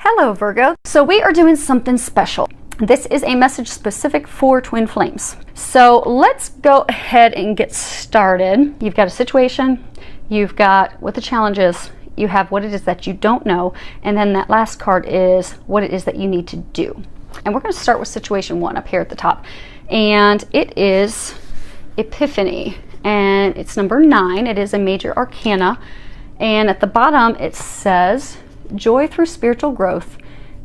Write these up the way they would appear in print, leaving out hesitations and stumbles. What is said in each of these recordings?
Hello Virgo. So we are doing something special. This is a message specific for twin flames. So let's go ahead and get started. You've got a situation, you've got what the challenge is, you have what it is that you don't know, and then that last card is what it is that you need to do. And we're going to start with situation 1 up here at the top. And it is Epiphany. And it's number 9. It is a major arcana. And at the bottom it says, joy through spiritual growth,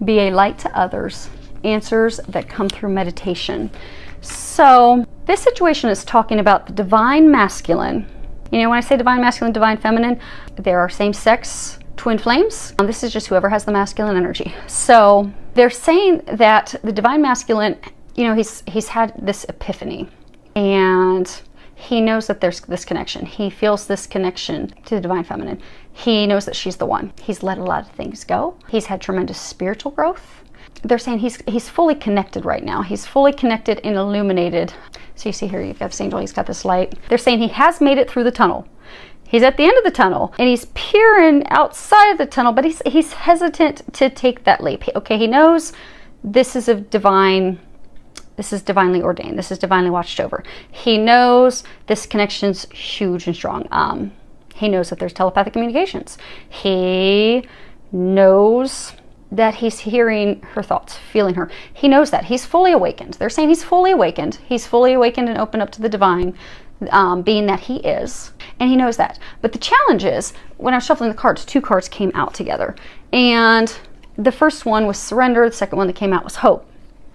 be a light to others, answers that come through meditation. So this situation is talking about the divine masculine. You know, when I say divine masculine, divine feminine, there are same-sex twin flames. This is just whoever has the masculine energy. So they're saying that the divine masculine, you know, he's had this epiphany, and he knows that there's this connection. He feels this connection to the divine feminine. He knows that she's the one. He's let a lot of things go. He's had tremendous spiritual growth. They're saying he's fully connected right now. He's fully connected and illuminated. So you see here, you've got this angel, he's got this light. They're saying he has made it through the tunnel. He's at the end of the tunnel and he's peering outside of the tunnel, but he's hesitant to take that leap. Okay, he knows this is divinely ordained. This is divinely watched over. He knows this connection's huge and strong. He knows that there's telepathic communications. He knows that he's hearing her thoughts, feeling her. He knows that. He's fully awakened. They're saying he's fully awakened. He's fully awakened and open up to the divine being that he is. And he knows that. But the challenge is, when I was shuffling the cards, 2 cards came out together. And the first one was surrender. The second one that came out was hope.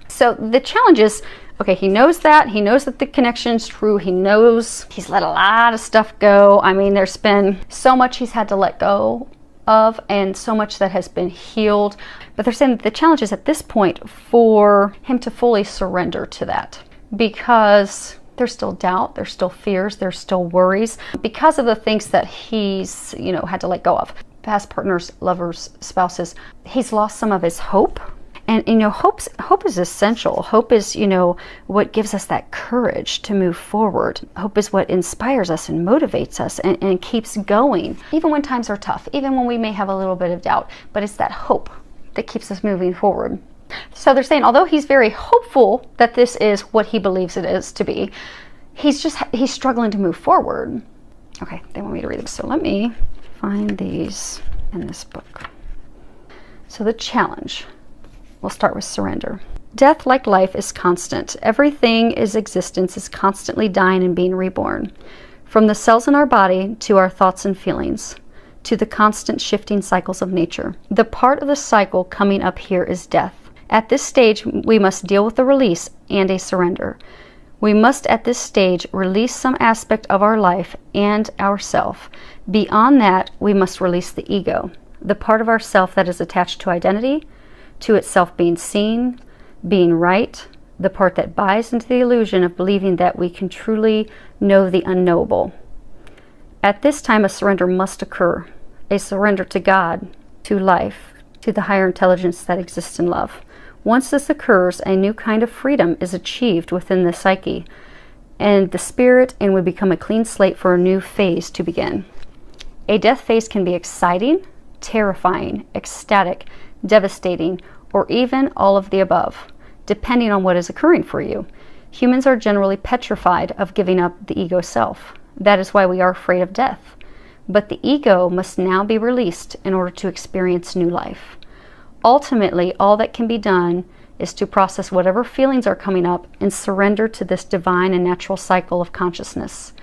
So the challenge is, okay, he knows that. He knows that the connection's true. He knows he's let a lot of stuff go. I mean, there's been so much he's had to let go of and so much that has been healed. But they're saying that the challenge is at this point for him to fully surrender to that, because there's still doubt, there's still fears, there's still worries because of the things that he's, you know, had to let go of. Past partners, lovers, spouses. He's lost some of his hope. And, you know, hope is essential. Hope is, you know, what gives us that courage to move forward. Hope is what inspires us and motivates us and keeps going, even when times are tough, even when we may have a little bit of doubt. But it's that hope that keeps us moving forward. So they're saying, although he's very hopeful that this is what he believes it is to be, he's struggling to move forward. Okay, they want me to read them. So let me find these in this book. So the challenge. We'll start with surrender. Death, like life, is constant. Everything is existence is constantly dying and being reborn. From the cells in our body to our thoughts and feelings, to the constant shifting cycles of nature. The part of the cycle coming up here is death. At this stage, we must deal with a release and a surrender. We must at this stage release some aspect of our life and ourself. Beyond that, we must release the ego, the part of ourself that is attached to identity, to itself being seen, being right, the part that buys into the illusion of believing that we can truly know the unknowable. At this time, a surrender must occur, a surrender to God, to life, to the higher intelligence that exists in love. Once this occurs, a new kind of freedom is achieved within the psyche and the spirit, and we become a clean slate for a new phase to begin. A death phase can be exciting, terrifying, ecstatic, devastating, or even all of the above, depending on what is occurring for you. Humans are generally petrified of giving up the ego self. That is why we are afraid of death. But the ego must now be released in order to experience new life. Ultimately, all that can be done is to process whatever feelings are coming up and surrender to this divine and natural cycle of consciousness.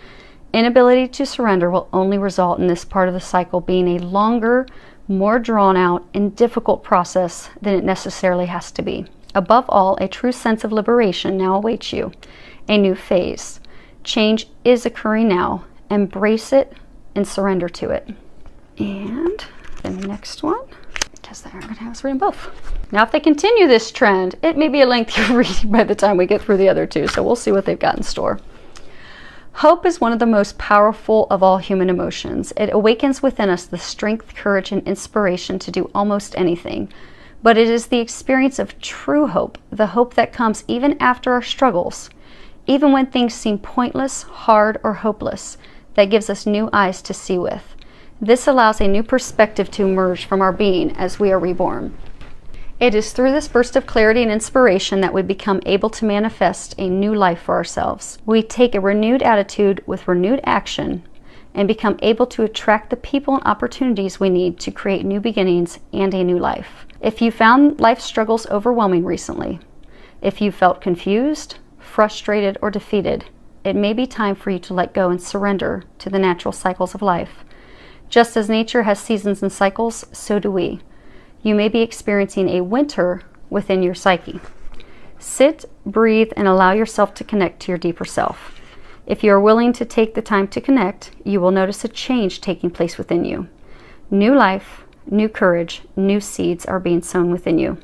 Inability to surrender will only result in this part of the cycle being a longer, more drawn out and difficult process than it necessarily has to be. Above all, a true sense of liberation now awaits you. A new phase. Change is occurring now. Embrace it and surrender to it. And the next one, because they're going to have us reading both. Now, if they continue this trend, it may be a lengthy reading by the time we get through the other 2, so we'll see what they've got in store. Hope is one of the most powerful of all human emotions. It awakens within us the strength, courage, and inspiration to do almost anything. But it is the experience of true hope, the hope that comes even after our struggles, even when things seem pointless, hard, or hopeless, that gives us new eyes to see with. This allows a new perspective to emerge from our being as we are reborn. It is through this burst of clarity and inspiration that we become able to manifest a new life for ourselves. We take a renewed attitude with renewed action and become able to attract the people and opportunities we need to create new beginnings and a new life. If you found life struggles overwhelming recently, if you felt confused, frustrated, or defeated, it may be time for you to let go and surrender to the natural cycles of life. Just as nature has seasons and cycles, so do we. You may be experiencing a winter within your psyche. Sit, breathe, and allow yourself to connect to your deeper self. If you are willing to take the time to connect, you will notice a change taking place within you. New life, new courage, new seeds are being sown within you.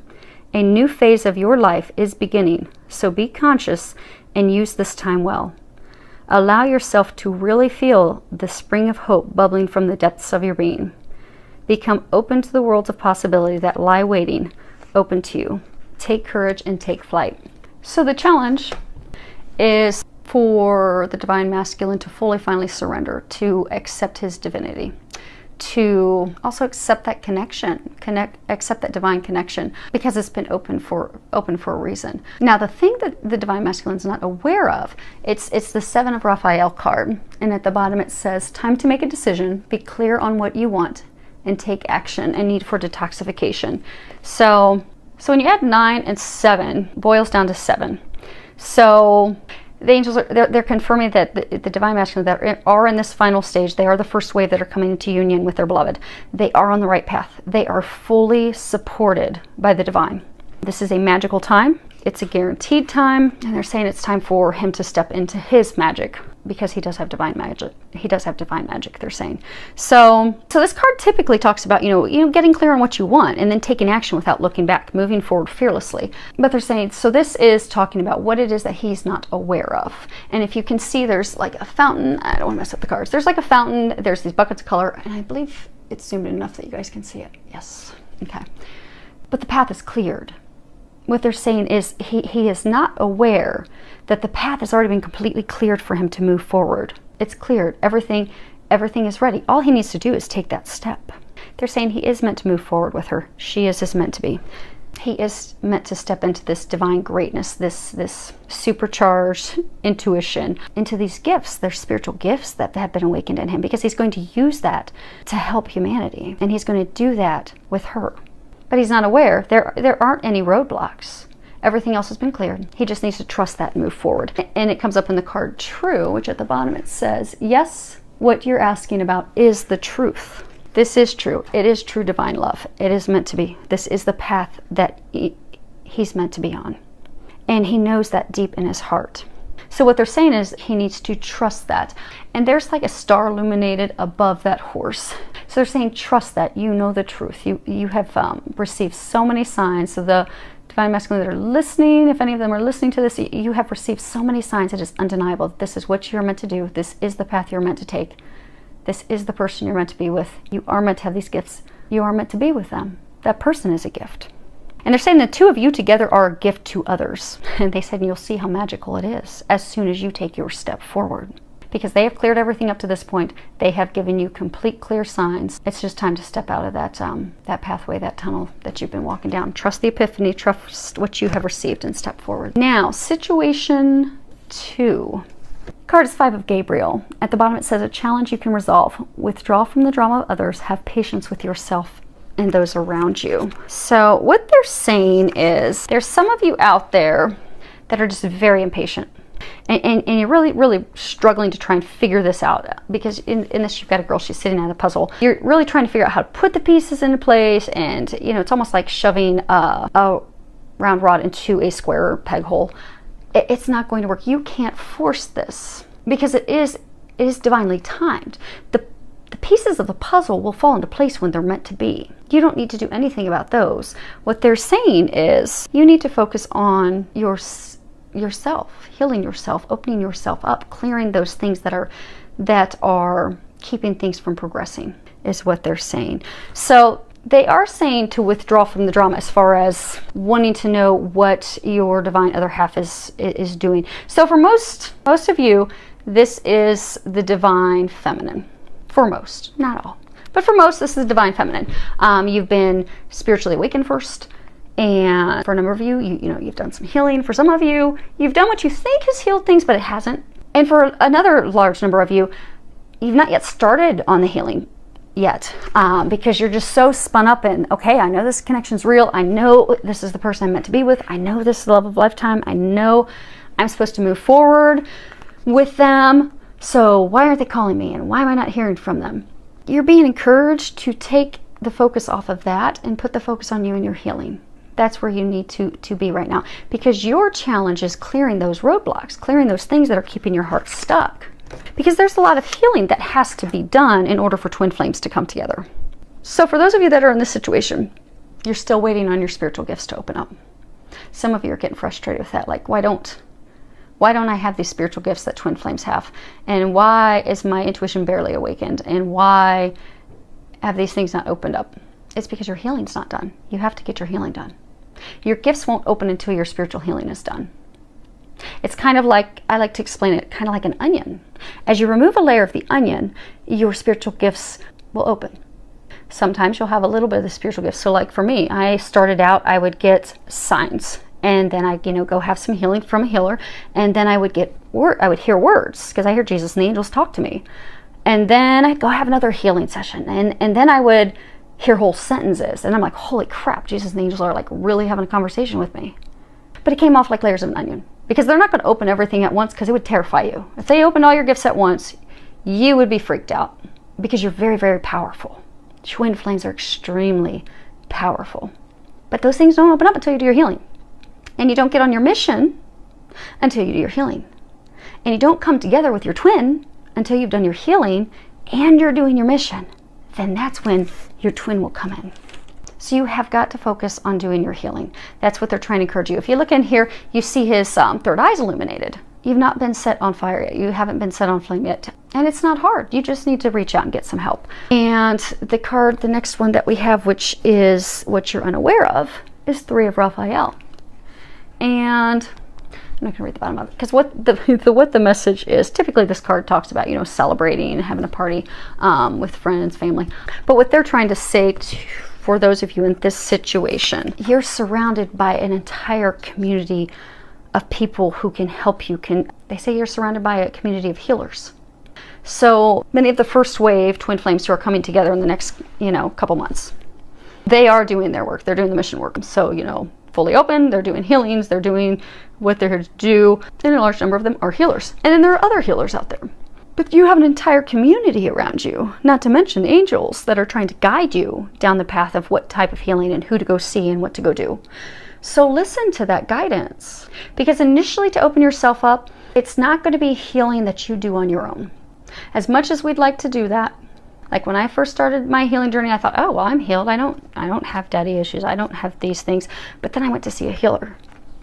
A new phase of your life is beginning, so be conscious and use this time well. Allow yourself to really feel the spring of hope bubbling from the depths of your being. Become open to the worlds of possibility that lie waiting, open to you. Take courage and take flight. So the challenge is for the divine masculine to fully, finally surrender, to accept his divinity, to also accept that connection, accept that divine connection, because it's been open for a reason. Now, the thing that the divine masculine is not aware of, it's the Seven of Raphael card, and at the bottom it says, time to make a decision, be clear on what you want, and take action, and need for detoxification. So when you add 9 and 7, boils down to 7. So the angels they're confirming that the divine masculine that are in this final stage, they are the first wave that are coming into union with their beloved. They are on the right path. They are fully supported by the divine. This is a magical time. It's a guaranteed time, and they're saying it's time for him to step into his magic, because he does have divine magic. He does have divine magic, they're saying. So this card typically talks about, you know, getting clear on what you want and then taking action without looking back, moving forward fearlessly. But they're saying, so this is talking about what it is that he's not aware of. And if you can see, there's like a fountain. I don't want to mess up the cards. There's like a fountain. There's these buckets of color, and I believe it's zoomed in enough that you guys can see it. Yes. Okay. But the path is cleared. What they're saying is he is not aware that the path has already been completely cleared for him to move forward. It's cleared. Everything is ready. All he needs to do is take that step. They're saying he is meant to move forward with her. She is meant to be. He is meant to step into this divine greatness, this supercharged intuition, into these gifts. They're spiritual gifts that have been awakened in him, because he's going to use that to help humanity. And he's going to do that with her. But he's not aware. There aren't any roadblocks. Everything else has been cleared. He just needs to trust that and move forward. And it comes up in the card True, which at the bottom it says, yes, what you're asking about is the truth. This is true. It is true divine love. It is meant to be. This is the path that he's meant to be on. And he knows that deep in his heart. So what they're saying is he needs to trust that. And there's like a star illuminated above that horse. So they're saying, trust that. You know the truth. You have received so many signs. So the divine masculine that are listening, if any of them are listening to this, you have received so many signs. It is undeniable. This is what you're meant to do. This is the path you're meant to take. This is the person you're meant to be with. You are meant to have these gifts. You are meant to be with them. That person is a gift. And they're saying the two of you together are a gift to others. And they said, you'll see how magical it is as soon as you take your step forward. Because they have cleared everything up to this point. They have given you complete clear signs. It's just time to step out of that pathway, that tunnel that you've been walking down. Trust the epiphany, trust what you have received, and step forward. Now, situation 2. Card is 5 of Gabriel. At the bottom it says, a challenge you can resolve. Withdraw from the drama of others. Have patience with yourself and those around you. So what they're saying is, there's some of you out there that are just very impatient. And you're really struggling to try and figure this out, because in this you've got a girl, she's sitting at a puzzle. You're really trying to figure out how to put the pieces into place, and you know, it's almost like shoving a round rod into a square peg hole. It's not going to work. You can't force this, because it is divinely timed. The pieces of the puzzle will fall into place when they're meant to be. You don't need to do anything about those. What they're saying is, you need to focus on yourself, healing yourself, opening yourself up, clearing those things that are keeping things from progressing, is what they're saying. So they are saying to withdraw from the drama, as far as wanting to know what your divine other half is doing. So for most of you, this is the divine feminine. For most, not all, but for most, this is the divine feminine. You've been spiritually awakened first, And for a number of you, you've done some healing. For some of you, you've done what you think has healed things, but it hasn't. And for another large number of you, you've not yet started on the healing yet, because you're just so spun up in, okay, I know this connection's real. I know this is the person I'm meant to be with. I know this is the love of a lifetime. I know I'm supposed to move forward with them. So why aren't they calling me? And why am I not hearing from them? You're being encouraged to take the focus off of that and put the focus on you and your healing. That's where you need to be right now, because your challenge is clearing those roadblocks, clearing those things that are keeping your heart stuck. Because there's a lot of healing that has to be done in order for twin flames to come together. So for those of you that are in this situation, you're still waiting on your spiritual gifts to open up. Some of you are getting frustrated with that. Like, why don't I have these spiritual gifts that twin flames have? And why is my intuition barely awakened? And why have these things not opened up? It's because your healing's not done. You have to get your healing done. Your gifts won't open until your spiritual healing is done. It's kind of like, I like to explain it, kind of like an onion. As you remove a layer of the onion, your spiritual gifts will open. Sometimes you'll have a little bit of the spiritual gifts. So like for me, I started out, I would get signs, and then I'd, go have some healing from a healer, and then I would hear words, because I hear Jesus and the angels talk to me. And then I'd go have another healing session, and then I would hear whole sentences, and I'm like, holy crap, Jesus and the angels are like really having a conversation with me. But it came off like layers of an onion, because they're not going to open everything at once, because it would terrify you. If they opened all your gifts at once, you would be freaked out, because you're very, very powerful. Twin flames are extremely powerful. But those things don't open up until you do your healing. And you don't get on your mission until you do your healing. And you don't come together with your twin until you've done your healing and you're doing your mission. Then that's when your twin will come in. So you have got to focus on doing your healing. That's what they're trying to encourage you. If you look in here, you see his third eye's illuminated. You've not been set on fire yet. You haven't been set on flame yet. And it's not hard. You just need to reach out and get some help. And the next one that we have, which is what you're unaware of, is 3 of Raphael. And I'm not going to read the bottom of it, because what the message is, typically this card talks about, celebrating and having a party with friends, family. But what they're trying to say for those of you in this situation, you're surrounded by an entire community of people who can help you. They say you're surrounded by a community of healers. So many of the first wave twin flames who are coming together in the next, couple months, they are doing their work. They're doing the mission work. So, fully open, they're doing healings, they're doing what they're here to do, and a large number of them are healers. And then there are other healers out there. But you have an entire community around you, not to mention angels that are trying to guide you down the path of what type of healing and who to go see and what to go do. So listen to that guidance, because initially to open yourself up, it's not going to be healing that you do on your own. As much as we'd like to do that, like when I first started my healing journey, I thought, oh, well, I'm healed. I don't have daddy issues. I don't have these things. But then I went to see a healer,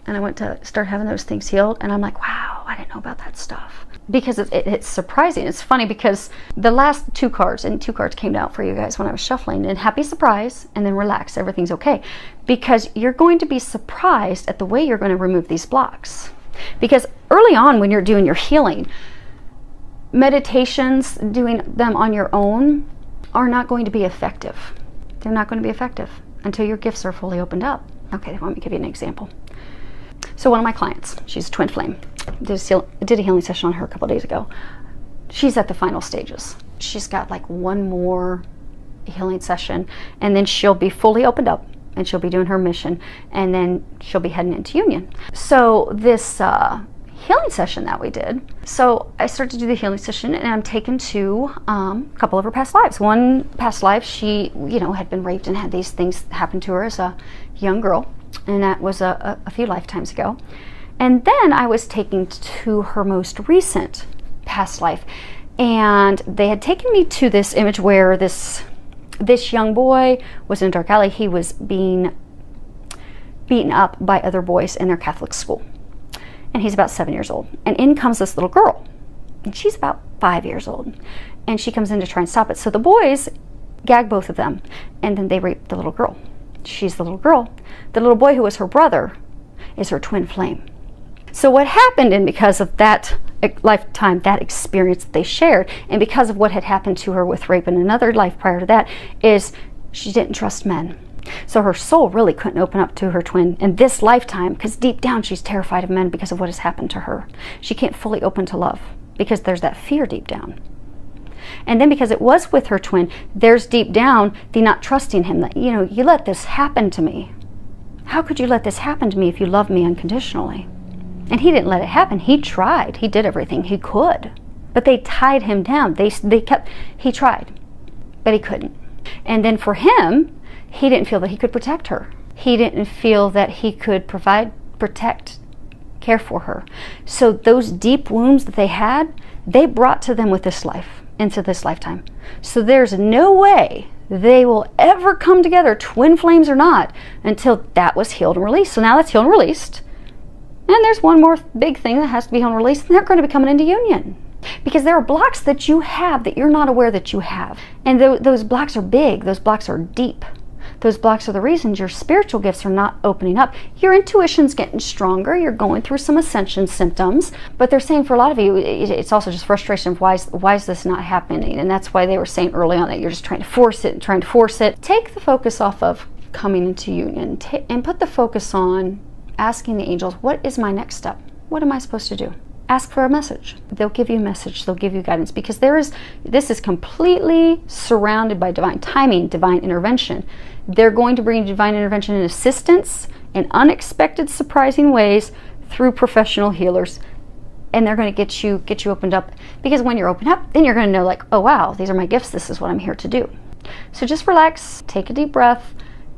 and I went to start having those things healed. And I'm like, wow, I didn't know about that stuff. Because it's surprising. It's funny because the last 2 cards, and 2 cards came out for you guys when I was shuffling, and happy surprise, and then relax, everything's okay. Because you're going to be surprised at the way you're going to remove these blocks. Because early on when you're doing your healing, meditations, doing them on your own, are not going to be effective. They're not going to be effective until your gifts are fully opened up. Okay, let me give you an example. So one of my clients, she's a twin flame, did a healing session on her a couple days ago. She's at the final stages. She's got like one more healing session, and then she'll be fully opened up, and she'll be doing her mission, and then she'll be heading into union. So this healing session that we did, so I started to do the healing session, and I'm taken to a couple of her past lives. One past life, she had been raped and had these things happen to her as a young girl, and that was a few lifetimes ago. And then I was taken to her most recent past life, and they had taken me to this image where this young boy was in a dark alley. He was being beaten up by other boys in their Catholic school. And he's about 7 years old. And in comes this little girl. And she's about 5 years old. And she comes in to try and stop it. So the boys gag both of them. And then they rape the little girl. She's the little girl. The little boy who was her brother is her twin flame. So what happened, and because of that lifetime, that experience that they shared, and because of what had happened to her with rape in another life prior to that, is she didn't trust men. So her soul really couldn't open up to her twin in this lifetime, because deep down she's terrified of men because of what has happened to her. She can't fully open to love because there's that fear deep down. And then because it was with her twin, there's deep down the not trusting him, that, you let this happen to me. How could you let this happen to me if you love me unconditionally? And he didn't let it happen. He tried. He did everything he could. But they tied him down. He tried, but he couldn't. And then for him, he didn't feel that he could protect her. He didn't feel that he could provide, protect, care for her. So those deep wounds that they had, they brought to them with this life, into this lifetime. So there's no way they will ever come together, twin flames or not, until that was healed and released. So now that's healed and released. And there's one more big thing that has to be healed and released, and they're going to be coming into union. Because there are blocks that you have that you're not aware that you have. And those blocks are big. Those blocks are deep. Those blocks are the reasons your spiritual gifts are not opening up. Your intuition's getting stronger. You're going through some ascension symptoms. But they're saying for a lot of you, it's also just frustration of why is this not happening? And that's why they were saying early on that you're just trying to force it and trying to force it. Take the focus off of coming into union and put the focus on asking the angels, what is my next step? What am I supposed to do? Ask for a message. They'll give you a message. They'll give you guidance, because this is completely surrounded by divine timing, divine intervention. They're going to bring divine intervention and assistance in unexpected, surprising ways through professional healers. And they're going to get you opened up, because when you're opened up, then you're going to know, like, oh wow, these are my gifts. This is what I'm here to do. So just relax, take a deep breath.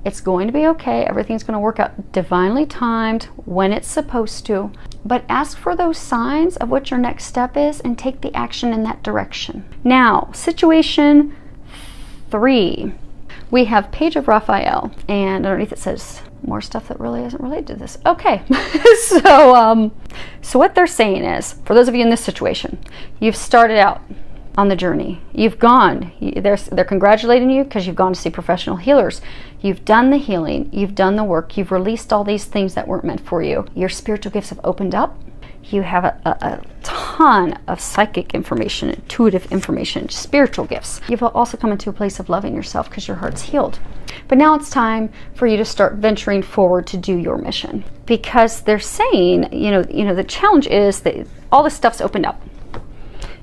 It's going to be okay. Everything's going to work out divinely timed when it's supposed to. But ask for those signs of what your next step is and take the action in that direction. Now, situation 3. We have Page of Raphael, and underneath it says more stuff that really isn't related to this. Okay, so what they're saying is, for those of you in this situation, you've started out on the journey. You've gone. They're congratulating you because you've gone to see professional healers. You've done the healing. You've done the work. You've released all these things that weren't meant for you. Your spiritual gifts have opened up. You have a ton of psychic information, intuitive information, spiritual gifts. You've also come into a place of loving yourself because your heart's healed. But now it's time for you to start venturing forward to do your mission, because they're saying, the challenge is that all this stuff's opened up.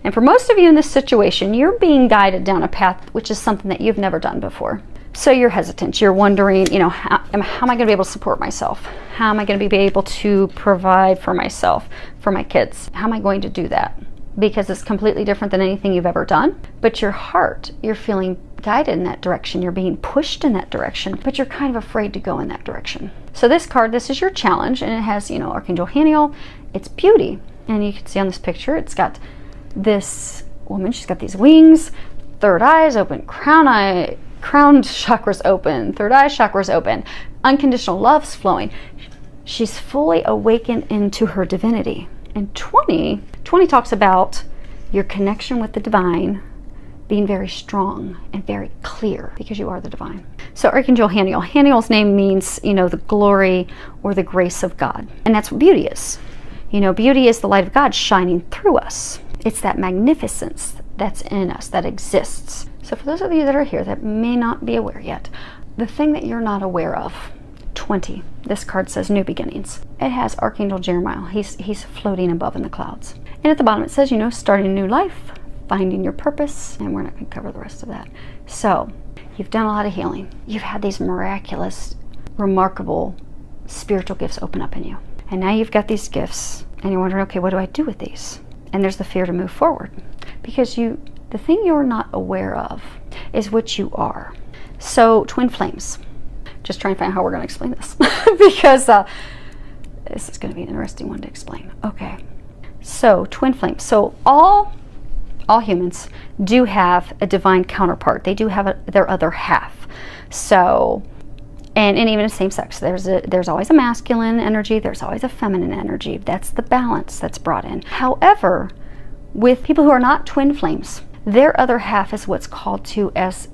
And for most of you in this situation, you're being guided down a path which is something that you've never done before. So you're hesitant. You're wondering, how am I going to be able to support myself? How am I going to be able to provide for myself, for my kids? How am I going to do that? Because it's completely different than anything you've ever done. But your heart, you're feeling guided in that direction. You're being pushed in that direction, but you're kind of afraid to go in that direction. So this card, this is your challenge, and it has, Archangel Haniel. It's beauty. And you can see on this picture, it's got this woman, she's got these wings, third eye's open, crown chakra's open, third eye chakra's open, unconditional love's flowing. She's fully awakened into her divinity. And 20 talks about your connection with the divine being very strong and very clear, because you are the divine. So Archangel Haniel. Haniel's name means, the glory or the grace of God. And that's what beauty is. Beauty is the light of God shining through us. It's that magnificence that's in us, that exists. So for those of you that are here that may not be aware yet, the thing that you're not aware of, 20, this card says new beginnings. It has Archangel Jeremiah. He's floating above in the clouds. And at the bottom it says, starting a new life, finding your purpose, and we're not going to cover the rest of that. So you've done a lot of healing. You've had these miraculous, remarkable spiritual gifts open up in you. And now you've got these gifts, and you're wondering, okay, what do I do with these? And there's the fear to move forward, because the thing you're not aware of is what you are. So twin flames, just trying to find how we're going to explain this because this is going to be an interesting one to explain. Okay, so twin flames. So all humans do have a divine counterpart. They do have their other half. So, and even in same sex, there's always a masculine energy, there's always a feminine energy. That's the balance that's brought in. However, with people who are not twin flames, their other half is what's called as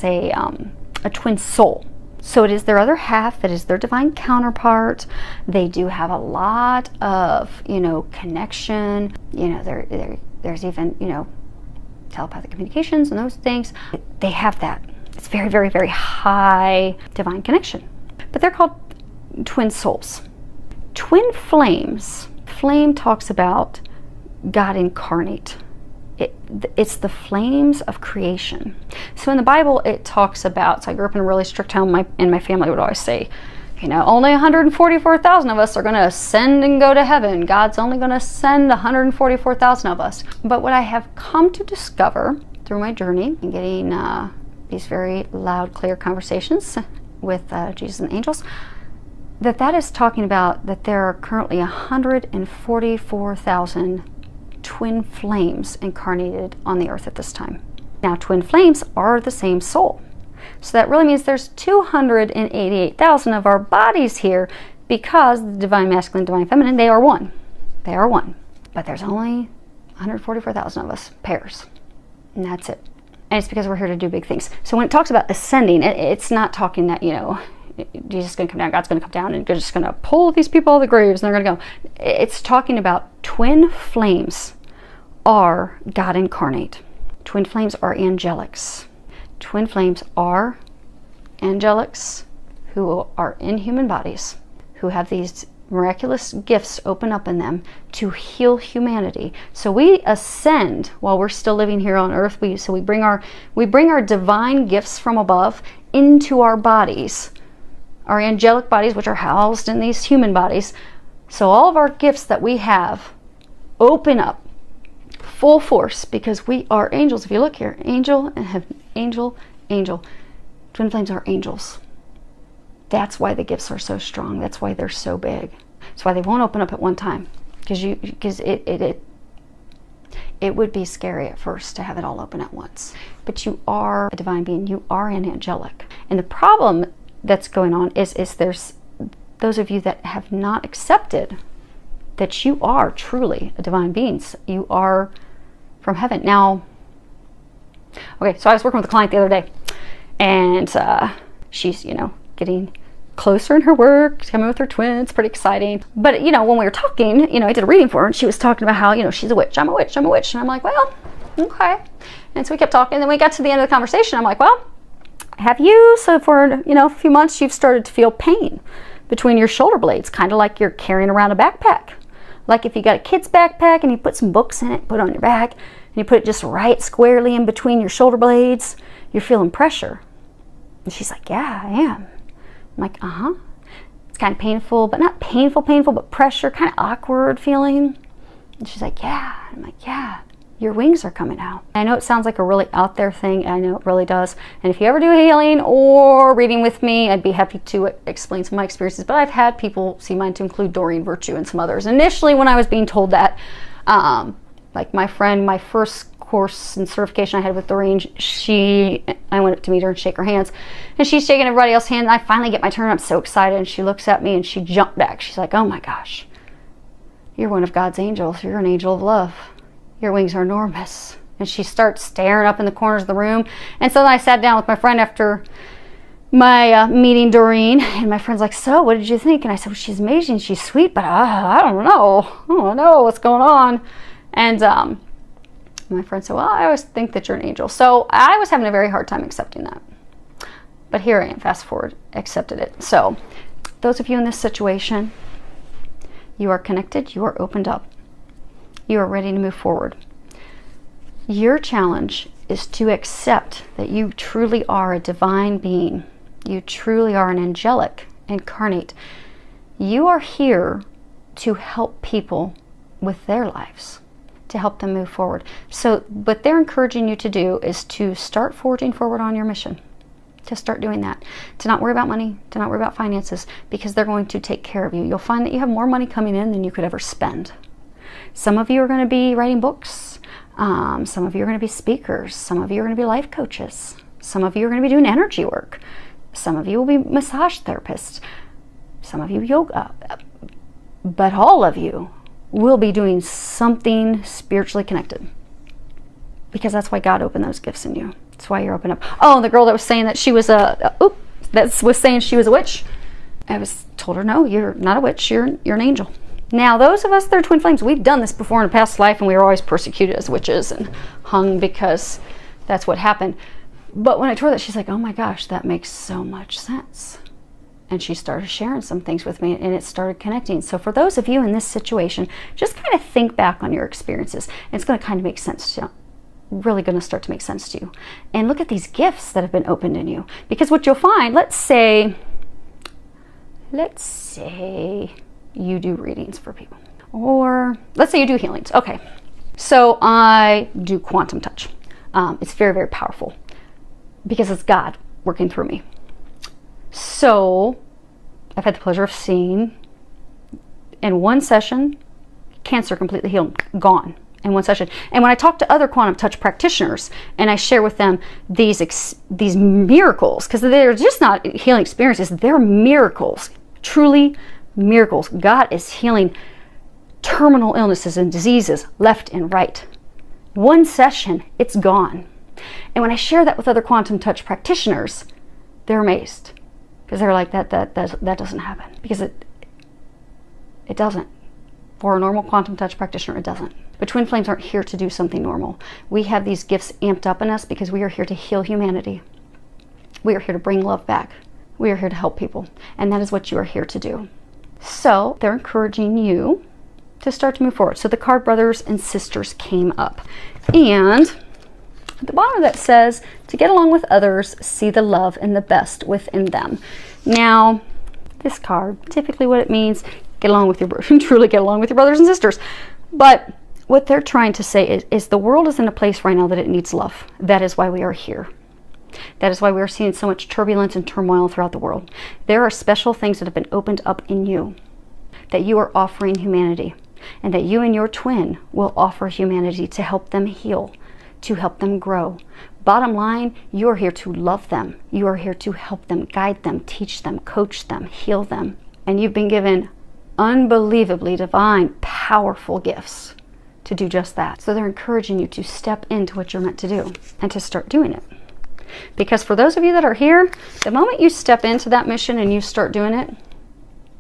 a twin soul. So it is their other half that is their divine counterpart. They do have a lot of, connection. There's even, telepathic communications and those things. They have that. It's very, very, very high divine connection. But they're called twin souls. Twin flames. Flame talks about God incarnate. It's the flames of creation. So in the Bible, it talks about, so I grew up in a really strict home, and my family would always say, you know, only 144,000 of us are going to ascend and go to heaven. God's only going to send 144,000 of us. But what I have come to discover through my journey and getting these very loud, clear conversations with Jesus and angels, that is talking about that there are currently 144,000 twin flames incarnated on the earth at this time. Now, twin flames are the same soul. So that really means there's 288,000 of our bodies here, because the divine masculine, divine feminine, they are one. They are one. But there's only 144,000 of us, pairs. And that's it. And it's because we're here to do big things. So when it talks about ascending, it's not talking that, you know, Jesus is going to come down, God's going to come down, and God's just going to pull these people out of the graves, and they're going to go. It's talking about twin flames are God incarnate. Twin flames are angelics. Twin flames are angelics who are in human bodies, who have these miraculous gifts open up in them to heal humanity. So we ascend while we're still living here on earth. We bring our divine gifts from above into our bodies, our angelic bodies, which are housed in these human bodies. So all of our gifts that we have open up full force, because we are angels. If you look here, angel and heaven, angel. Twin flames are angels. That's why the gifts are so strong. That's why they're so big. That's why they won't open up at one time, because it would be scary at first to have it all open at once. But you are a divine being. You are an angelic. And the problem that's going on is there's those of you that have not accepted that you are truly a divine being. You are from heaven. Now, okay, so I was working with a client the other day, and she's, you know, getting closer in her work, coming with her twins, pretty exciting. But, you know, when we were talking, you know, I did a reading for her, and she was talking about how, you know, she's a witch, I'm a witch. And I'm like, well, okay. And so we kept talking, and then we got to the end of the conversation. I'm like, well, have you, so for, you know, a few months, you've started to feel pain between your shoulder blades, kind of like you're carrying around a backpack. Like if you got a kid's backpack and you put some books in it, put it on your back, and you put it just right squarely in between your shoulder blades, you're feeling pressure. And she's like, yeah, I am. I'm like, uh-huh. It's kind of painful, but not painful, but pressure, kind of awkward feeling. And she's like, yeah. I'm like, yeah, your wings are coming out. I know it sounds like a really out there thing, and I know it really does. And if you ever do healing or reading with me, I'd be happy to explain some of my experiences. But I've had people see mine, to include Doreen Virtue and some others. Initially, when I was being told that, like my friend, my first course and certification I had with Doreen, I went up to meet her and shake her hands, and she's shaking everybody else's hand. And I finally get my turn. I'm so excited, and she looks at me and she jumped back. She's like, oh my gosh, you're one of God's angels. You're an angel of love. Your wings are enormous. And she starts staring up in the corners of the room. And so then I sat down with my friend after my meeting Doreen, and my friend's like, so what did you think? And I said, well, she's amazing, she's sweet, but I don't know what's going on. And my friend said, well, I always think that you're an angel. So I was having a very hard time accepting that. But here I am, fast forward, accepted it. So those of you in this situation, you are connected, you are opened up, you are ready to move forward. Your challenge is to accept that you truly are a divine being. You truly are an angelic incarnate. You are here to help people with their lives, to help them move forward. So what they're encouraging you to do is to start forging forward on your mission, to start doing that, to not worry about money, to not worry about finances, because they're going to take care of you. You'll find that you have more money coming in than you could ever spend. Some of you are going to be writing books. Some of you are going to be speakers. Some of you are going to be life coaches. Some of you are going to be doing energy work. Some of you will be massage therapists. Some of you yoga. But all of you will be doing something spiritually connected, because that's why God opened those gifts in you. That's why you're open up. Oh, the girl that was saying that she was was saying she was a witch. I told her, no, you're not a witch. You're an angel. Now, those of us that are twin flames, we've done this before in a past life, and we were always persecuted as witches and hung because that's what happened. But when I told her that, she's like, oh my gosh, that makes so much sense. And she started sharing some things with me, and it started connecting. So for those of you in this situation, just kind of think back on your experiences. And it's going to kind of make sense to you. Really going to start to make sense to you. And look at these gifts that have been opened in you. Because what you'll find, let's say you do readings for people. Or let's say you do healings. Okay. So I do quantum touch. It's very, very powerful because it's God working through me. So I've had the pleasure of seeing in one session, cancer completely healed, gone in one session. And when I talk to other quantum touch practitioners and I share with them these miracles, because they're just not healing experiences, they're miracles, truly miracles. God is healing terminal illnesses and diseases left and right. One session, it's gone. And when I share that with other quantum touch practitioners, they're amazed. Because they're like, that doesn't happen. Because it doesn't. For a normal quantum touch practitioner, it doesn't. But twin flames aren't here to do something normal. We have these gifts amped up in us because we are here to heal humanity. We are here to bring love back. We are here to help people. And that is what you are here to do. So they're encouraging you to start to move forward. So the card brothers and sisters came up. And at the bottom that says, to get along with others, see the love and the best within them. Now, this card, typically what it means, get along with your, truly get along with your brothers and sisters. But what they're trying to say is the world is in a place right now that it needs love. That is why we are here. That is why we are seeing so much turbulence and turmoil throughout the world. There are special things that have been opened up in you that you are offering humanity, and that you and your twin will offer humanity to help them heal, to help them grow. Bottom line, you are here to love them. You are here to help them, guide them, teach them, coach them, heal them. And you've been given unbelievably divine, powerful gifts to do just that. So they're encouraging you to step into what you're meant to do and to start doing it. Because for those of you that are here, the moment you step into that mission and you start doing it,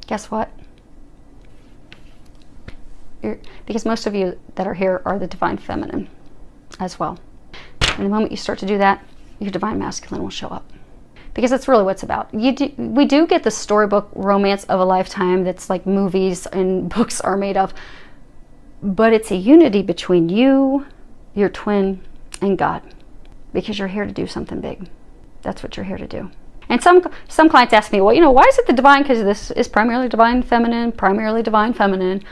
guess what? Because most of you that are here are the divine feminine as well. And the moment you start to do that, your divine masculine will show up. Because that's really what it's about. We do get the storybook romance of a lifetime that's like movies and books are made of. But it's a unity between you, your twin, and God. Because you're here to do something big. That's what you're here to do. And some clients ask me, well, you know, why is it the divine? Because this is primarily divine feminine, primarily divine feminine.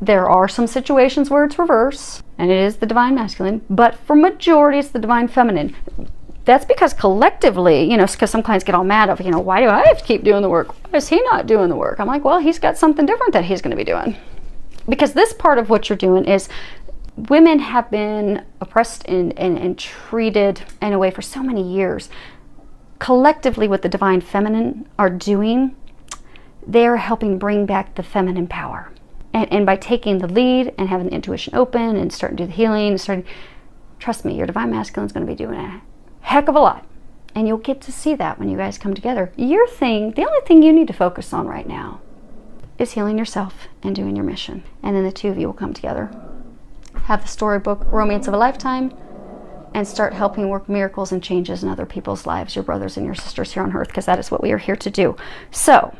There are some situations where it's reverse, and it is the divine masculine, but for majority, it's the divine feminine. That's because collectively, you know, because some clients get all mad of, you know, why do I have to keep doing the work? Why is he not doing the work? I'm like, well, he's got something different that he's going to be doing. Because this part of what you're doing is women have been oppressed and treated in a way for so many years. Collectively, what the divine feminine are doing, they're helping bring back the feminine power. And by taking the lead and having the intuition open and starting to do the healing, trust me, your divine masculine is going to be doing a heck of a lot. And you'll get to see that when you guys come together. The only thing you need to focus on right now is healing yourself and doing your mission. And then the two of you will come together, have the storybook romance of a lifetime, and start helping work miracles and changes in other people's lives, your brothers and your sisters here on earth, because that is what we are here to do. So,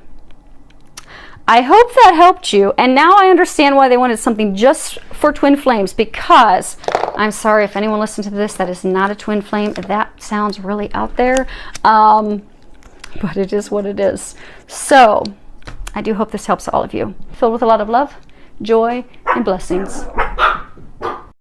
I hope that helped you, and now I understand why they wanted something just for twin flames, because I'm sorry if anyone listened to this that is not a twin flame. That sounds really out there, but it is what it is. So I do hope this helps all of you. Filled with a lot of love, joy, and blessings.